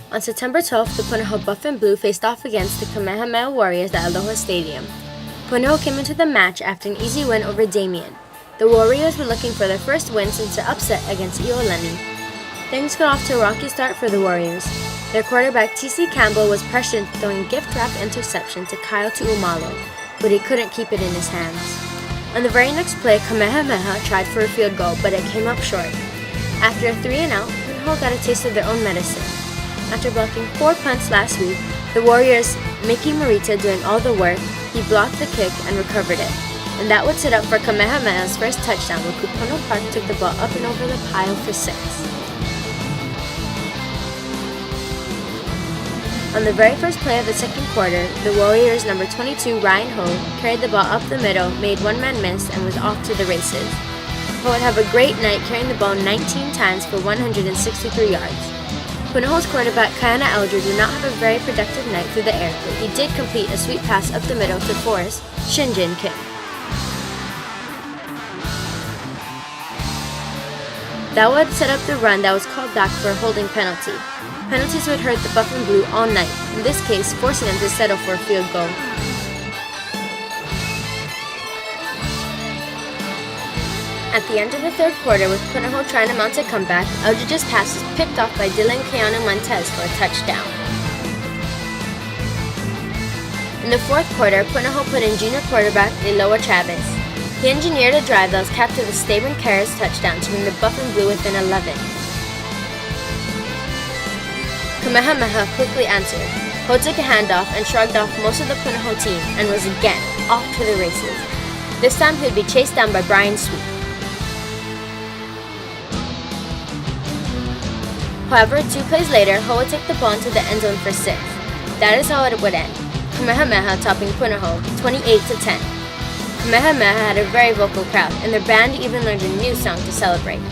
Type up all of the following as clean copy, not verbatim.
On September 12th, the Punahou Buffanblu faced off against the Kamehameha Warriors at Aloha Stadium. Punahou came into the match after an easy win over Damien. The Warriors were looking for their first win since their upset against Iolani. Things got off to a rocky start for the Warriors. Their quarterback T.C. Campbell was pressured, throwing gift-wrapped interception to Kyle Tu'umalo, but he couldn't keep it in his hands. On the very next play, Kamehameha tried for a field goal, but it came up short. After a 3-and-out, Punahou got a taste of their own medicine. After blocking 4 punts last week, the Warriors, Mickey Morita doing all the work, he blocked the kick and recovered it. And that would set up for Kamehameha's first touchdown when Punahou Park took the ball up and over the pile for 6. On the very first play of the second quarter, the Warriors' number 22 Ryan Ho carried the ball up the middle, made one man miss, and was off to the races. Ho would have a great night carrying the ball 19 times for 163 yards. Punahou's quarterback Kaina Eldridge did not have a very productive night through the air, but he did complete a sweet pass up the middle to Forrest Shinjin Kim. That would set up the run that was called back for a holding penalty. Penalties would hurt the Buffanblu all night, in this case forcing them to settle for a field goal. At the end of the third quarter, with Punahou trying to mount a comeback, Eldridge's pass was picked off by Dylan Keanu Montez for a touchdown. In the fourth quarter, Punahou put in junior quarterback Liloa Travis. He engineered a drive that was capped with a Staben Karras touchdown to bring the Buffanblu within 11. Kamehameha quickly answered. Ho took a handoff and shrugged off most of the Punahou team and was again off to the races. This time he would be chased down by Brian Sweet. However, 2 plays later, Ho would take the ball into the end zone for 6. That is how it would end. Kamehameha topping Punahou 28-10. Kamehameha had a very vocal crowd, and their band even learned a new song to celebrate.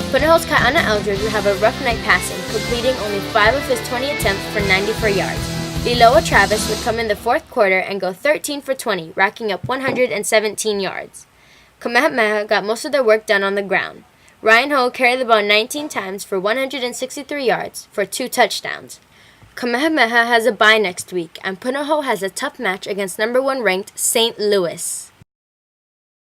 Punahou's Kaina Eldridge would have a rough night passing, completing only 5 of his 20 attempts for 94 yards. Liloa Travis would come in the fourth quarter and go 13 for 20, racking up 117 yards. Kamehameha got most of their work done on the ground. Ryan Ho carried the ball 19 times for 163 yards for 2 touchdowns. Kamehameha has a bye next week, and Punahou has a tough match against number 1 ranked St. Louis.